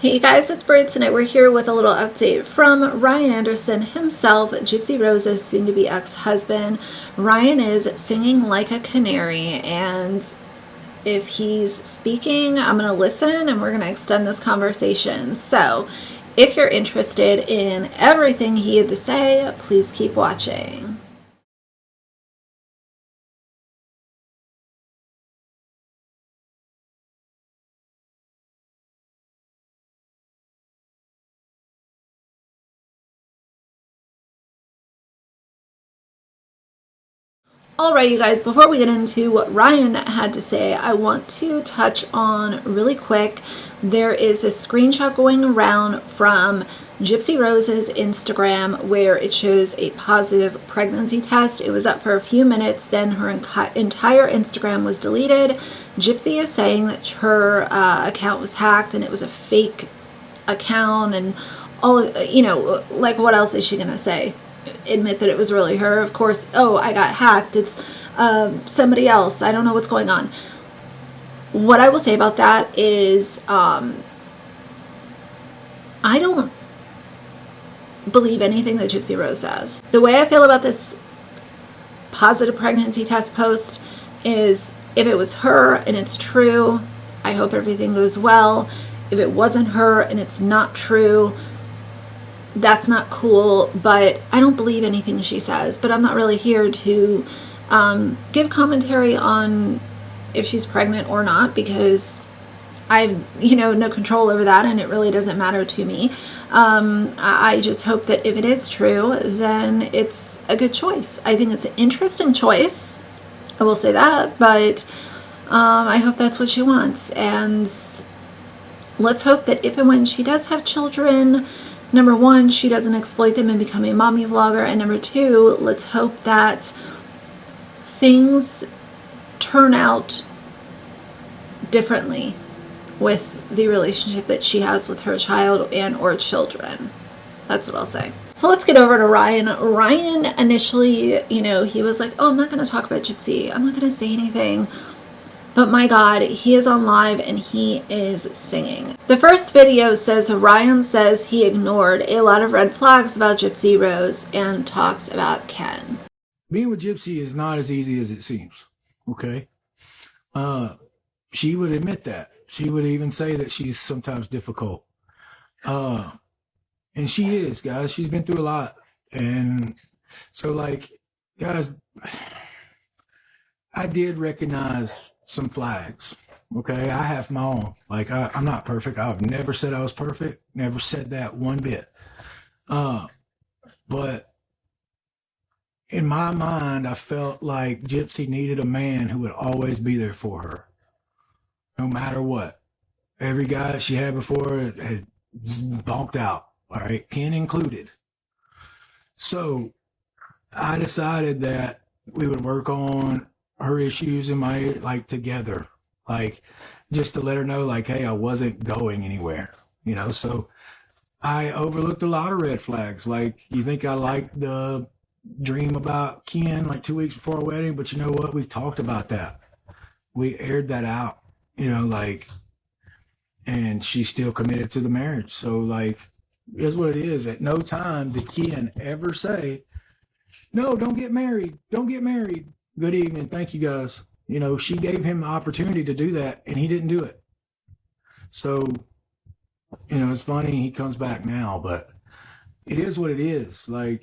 Hey guys, it's Britt. Tonight we're here with a little update from Ryan Anderson himself, Gypsy Rose's soon-to-be ex-husband. Ryan is singing like a canary, and if he's speaking, I'm going to listen and we're going to extend this conversation. So if you're interested in everything he had to say, please keep watching. All right, you guys, before we get into what Ryan had to say, I want to touch on really quick. There is a screenshot going around from Gypsy Rose's Instagram where it shows a positive pregnancy test. It was up for a few minutes, then her entire Instagram was deleted. Gypsy is saying that her account was hacked and it was a fake account and all, like what else is she going to say? Admit that it was really her? Of course. Oh, I got hacked. It's somebody else. I don't know what's going on. What I will say about that is I don't believe anything that Gypsy Rose says. The way I feel about this positive pregnancy test post is if it was her and it's true, I hope everything goes well. If it wasn't her and it's not true, that's not cool, but I don't believe anything she says. But I'm not really here to give commentary on if she's pregnant or not, because I have, no control over that, and it really doesn't matter to me. I just hope that if it is true, then it's a good choice. I think it's an interesting choice. I will say that, but I hope that's what she wants. And let's hope that if and when she does have children, number one, she doesn't exploit them and become a mommy vlogger. And number two, let's hope that things turn out differently with the relationship that she has with her child and or children. That's what I'll say. So let's get over to Ryan. Ryan initially, he was like, oh, I'm not going to talk about Gypsy. I'm not going to say anything. But my God, he is on live and he is singing. The first video says Ryan says he ignored a lot of red flags about Gypsy Rose and talks about Ken. Being with Gypsy is not as easy as it seems, okay? She would admit that. She would even say that she's sometimes difficult. And she is, guys. She's been through a lot. And so, guys, I did recognize some flags. Okay, I have my own. I'm not perfect. I've never said I was perfect. Never said that one bit. But in my mind, I felt like Gypsy needed a man who would always be there for her, no matter what. Every guy she had before had bonked out. All right, Ken included. So I decided that we would work on her issues and my together, just to let her know hey, I wasn't going anywhere, so I overlooked a lot of red flags. You think I liked the dream about Ken 2 weeks before our wedding, but you know what, we talked about that, we aired that out, and she's still committed to the marriage. So is what it is. At no time did Ken ever say, no, don't get married, good evening, thank you guys. She gave him the opportunity to do that and he didn't do it. So, it's funny he comes back now, but it is what it is. So it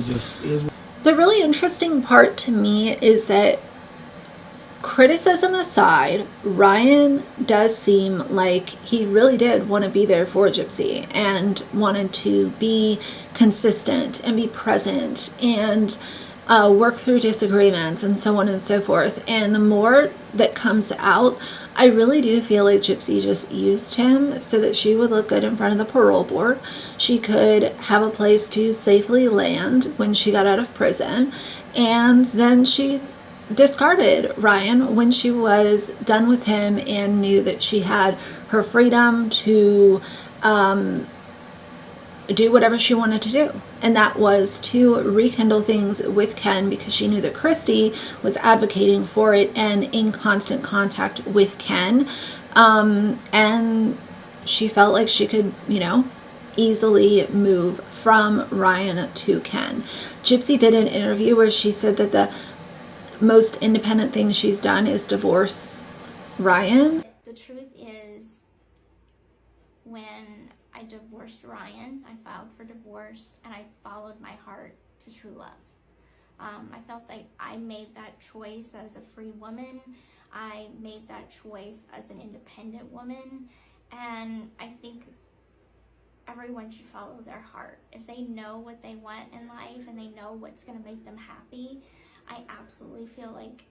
just is. The really interesting part to me is that, criticism aside, Ryan does seem like he really did want to be there for Gypsy and wanted to be consistent and be present and work through disagreements and so on and so forth. And the more that comes out, I really do feel like Gypsy just used him so that she would look good in front of the parole board. She could have a place to safely land when she got out of prison, and then she discarded Ryan when she was done with him and knew that she had her freedom to do whatever she wanted to do. And that was to rekindle things with Ken, because she knew that Christy was advocating for it and in constant contact with Ken. And she felt like she could, easily move from Ryan to Ken. Gypsy did an interview where she said that the most independent thing she's done is divorce Ryan. The truth is, when I divorced Ryan, I filed for divorce and I followed my heart to true love. I felt like I made that choice as a free woman. I made that choice as an independent woman. And I think everyone should follow their heart. If they know what they want in life and they know what's going to make them happy, I absolutely feel like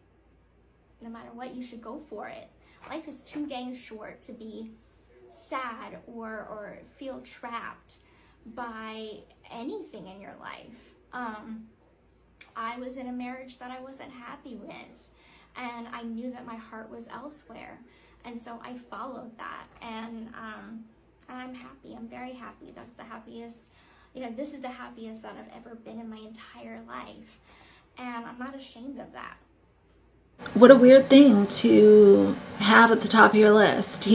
no matter what, you should go for it. Life is too dang short to be sad or feel trapped by anything in your life. I was in a marriage that I wasn't happy with, and I knew that my heart was elsewhere, and so I followed that, and I'm happy. I'm very happy. That's the happiest, this is the happiest that I've ever been in my entire life, and I'm not ashamed of that. What a weird thing to have at the top of your list,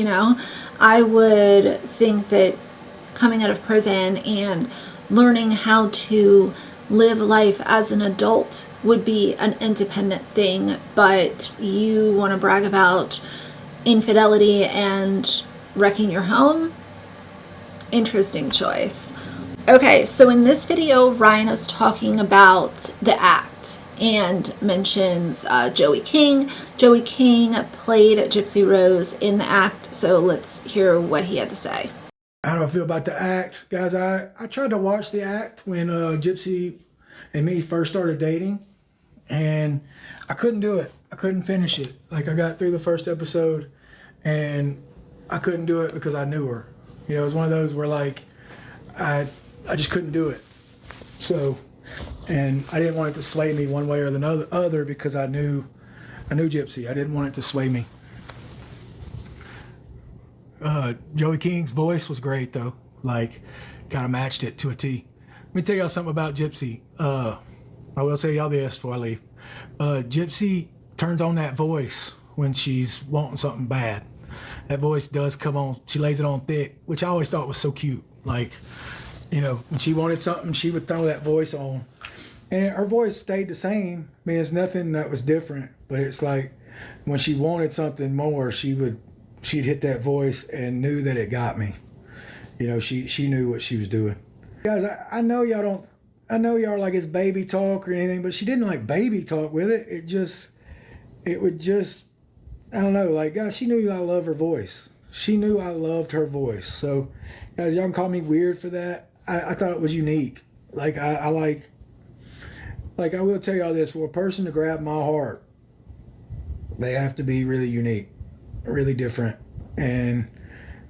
I would think that coming out of prison and learning how to live life as an adult would be an independent thing, but you want to brag about infidelity and wrecking your home? Interesting choice. Okay, so in this video, Ryan is talking about the act and mentions Joey King. Joey King played Gypsy Rose in the act, so let's hear what he had to say. How do I feel about the act? Guys, I tried to watch the act when Gypsy and me first started dating, and I couldn't do it. I couldn't finish it. Like, I got through the first episode, and I couldn't do it because I knew her. It was one of those where, like, I just couldn't do it. So, and I didn't want it to sway me one way or the other because I knew Gypsy. I didn't want it to sway me. Joey King's voice was great though. Like, kind of matched it to a T. Let me tell y'all something about Gypsy. I will tell y'all this before I leave. Gypsy turns on that voice when she's wanting something bad. That voice does come on. She lays it on thick, which I always thought was so cute. Like, when she wanted something, she would throw that voice on. And her voice stayed the same. I mean, it's nothing that was different, but it's like when she wanted something more, she'd hit that voice and knew that it got me. She knew what she was doing. Guys, I know y'all don't, I know y'all like it's baby talk or anything, but she didn't like baby talk with it. It would just, I don't know, like, guys, she knew I love her voice. She knew I loved her voice. So, guys, y'all can call me weird for that. I thought it was unique. Like, I will tell y'all this, for a person to grab my heart, they have to be really unique, really different. And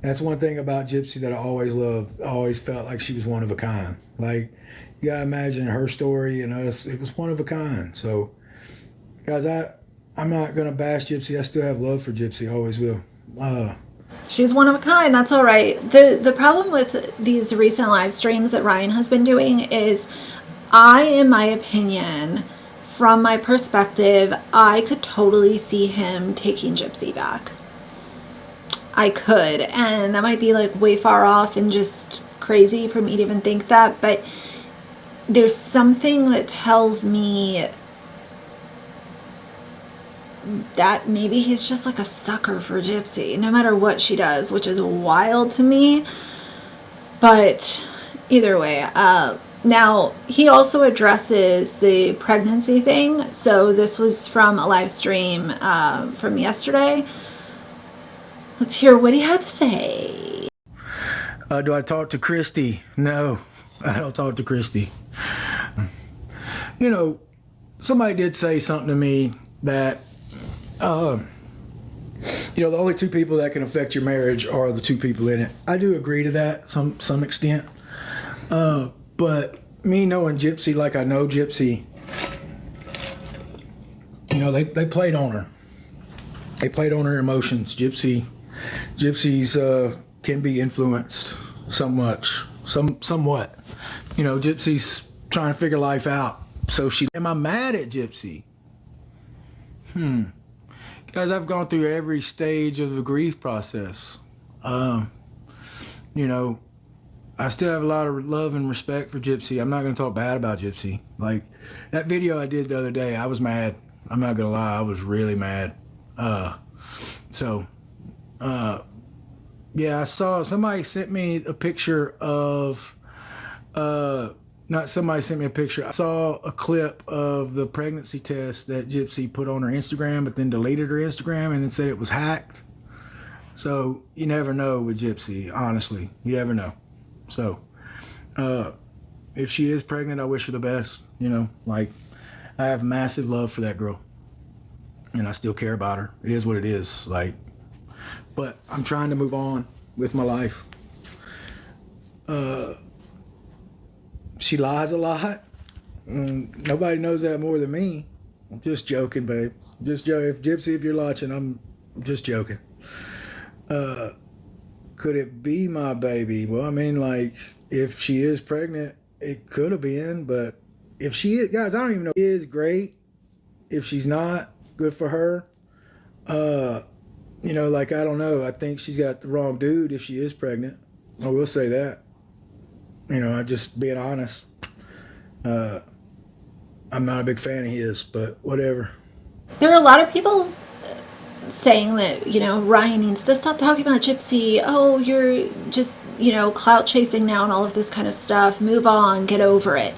that's one thing about Gypsy that I always loved. I always felt like she was one of a kind. Like, you gotta imagine her story and us, it was one of a kind. So, guys, I'm not gonna bash Gypsy. I still have love for Gypsy, always will. She's one of a kind. That's all right. The problem with these recent live streams that Ryan has been doing is, in my opinion, from my perspective, I could totally see him taking Gypsy back. I could, and that might be like way far off and just crazy for me to even think that, but there's something that tells me that maybe he's just like a sucker for Gypsy, no matter what she does, which is wild to me. But either way, now he also addresses the pregnancy thing. So this was from a live stream from yesterday. Let's hear what he had to say. Do I talk to Christy? No, I don't talk to Christy. Somebody did say something to me that the only two people that can affect your marriage are the two people in it. I do agree to that some extent. But me knowing Gypsy like I know Gypsy, they played on her. They played on her emotions. Gypsy's can be influenced somewhat. Gypsy's trying to figure life out. So am I mad at Gypsy? Guys, I've gone through every stage of the grief process. You know, I still have a lot of love and respect for Gypsy. I'm not going to talk bad about Gypsy. Like, that video I did the other day, I was mad. I'm not going to lie, I was really mad. Yeah, I saw somebody sent me a picture of, not somebody sent me a picture. I saw a clip of the pregnancy test that Gypsy put on her Instagram, but then deleted her Instagram and then said it was hacked. So you never know with Gypsy, honestly. You never know. So if she is pregnant, I wish her the best. You know, like, I have massive love for that girl, and I still care about her. It is what it is. Like, but I'm trying to move on with my life. She lies a lot. Nobody knows that more than me. I'm just joking, babe. Just joking. If Gypsy, if you're watching, I'm just joking. Could it be my baby? Well, I mean, like, if she is pregnant, it could have been. But if she is, guys, I don't even know. If she is, great. If she's not, good for her. You know, like, I don't know. I think she's got the wrong dude if she is pregnant. I will say that. You know, I'm just being honest. I'm not a big fan of his, but whatever. There are a lot of people saying that, you know, Ryan needs to stop talking about Gypsy. Oh, you're just, you know, clout chasing now and all of this kind of stuff. Move on, get over it.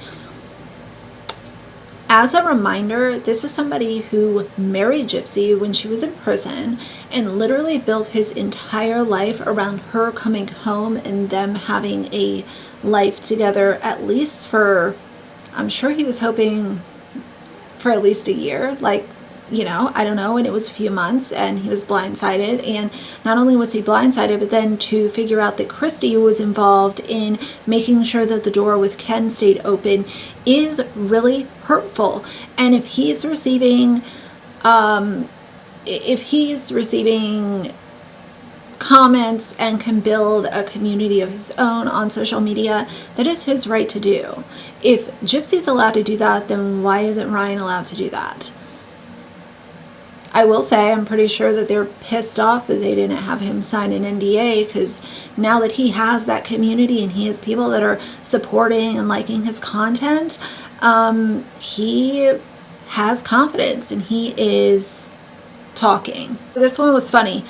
As a reminder, this is somebody who married Gypsy when she was in prison and literally built his entire life around her coming home and them having a life together, at least for, I'm sure he was hoping for at least a year. Like, you know, I don't know, and it was a few months, and he was blindsided. And not only was he blindsided, but then to figure out that Christy was involved in making sure that the door with Ken stayed open is really hurtful. And if he's receiving comments and can build a community of his own on social media, that is his right to do. If Gypsy's allowed to do that, then why isn't Ryan allowed to do that? I will say I'm pretty sure that they're pissed off that they didn't have him sign an NDA, because now that he has that community and he has people that are supporting and liking his content, he has confidence and he is talking. This one was funny.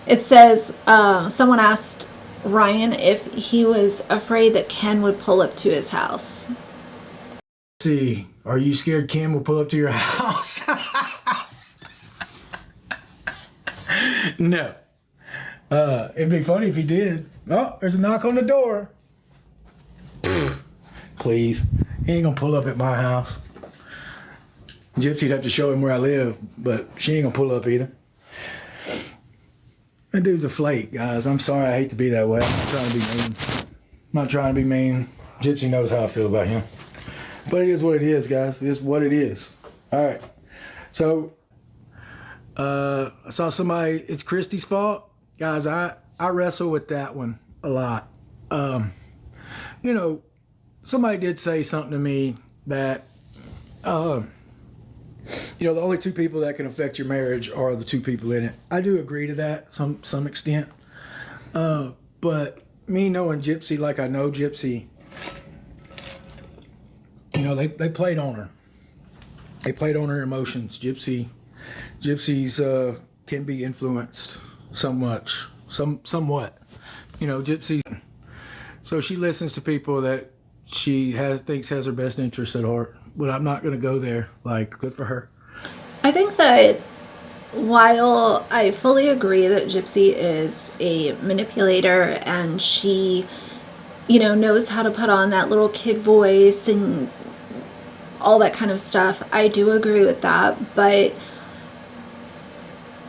It says someone asked Ryan if he was afraid that Ken would pull up to his house. Let's see, are you scared Ken will pull up to your house? No. It'd be funny if he did. Oh, there's a knock on the door. Please. He ain't gonna pull up at my house. Gypsy'd have to show him where I live, but she ain't gonna pull up either. That dude's a flake, guys. I'm sorry, I hate to be that way. I'm not trying to be mean. I'm not trying to be mean. Gypsy knows how I feel about him. But it is what it is, guys. It is what it is. Alright. So I saw somebody, it's Christy's fault. Guys, I wrestle with that one a lot. You know, somebody did say something to me that, you know, the only two people that can affect your marriage are the two people in it. I do agree to that some extent. But me knowing Gypsy like I know Gypsy, you know, they played on her. They played on her emotions. Gypsy's can be influenced somewhat. You know, Gypsy's, so she listens to people that she thinks has her best interests at heart. But I'm not going to go there. Like, good for her. I think that while I fully agree that Gypsy is a manipulator and she, you know, knows how to put on that little kid voice and all that kind of stuff, I do agree with that. But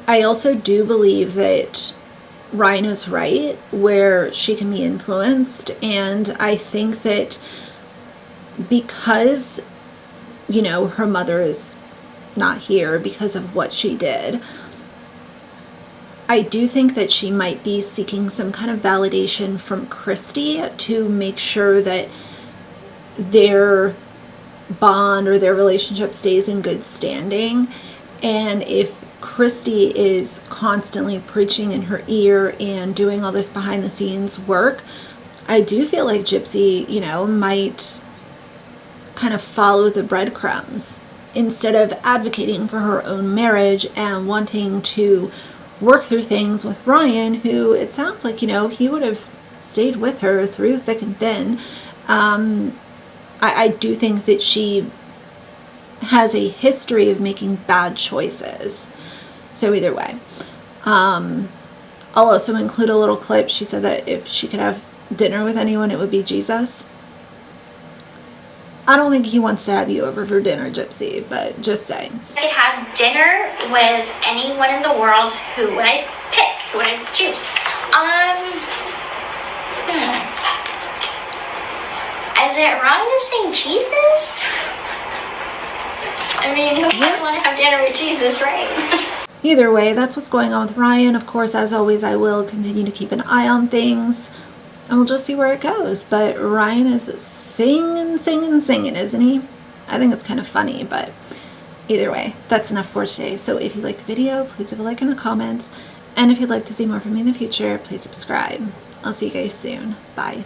I also do believe that Ryan is right where she can be influenced. And I think that because, you know, her mother is not here because of what she did, I do think that she might be seeking some kind of validation from Christy to make sure that their bond or their relationship stays in good standing. And if Christy is constantly preaching in her ear and doing all this behind the scenes work, I do feel like Gypsy, you know, might kind of follow the breadcrumbs instead of advocating for her own marriage and wanting to work through things with Ryan, who it sounds like, you know, he would have stayed with her through thick and thin. I do think that she has a history of making bad choices. So either way, I'll also include a little clip. She said that if she could have dinner with anyone, it would be Jesus. I don't think he wants to have you over for dinner, Gypsy, but just saying. If I could have dinner with anyone in the world, who would I pick? Who would I choose? Is it wrong to say Jesus? I mean, who wouldn't want to have dinner with Jesus, right? Either way, that's what's going on with Ryan. Of course, as always, I will continue to keep an eye on things, and we'll just see where it goes. But Ryan is singing, isn't he? I think it's kind of funny, but either way, that's enough for today. So if you like the video, please leave a like and a comment. And if you'd like to see more from me in the future, please subscribe. I'll see you guys soon. Bye.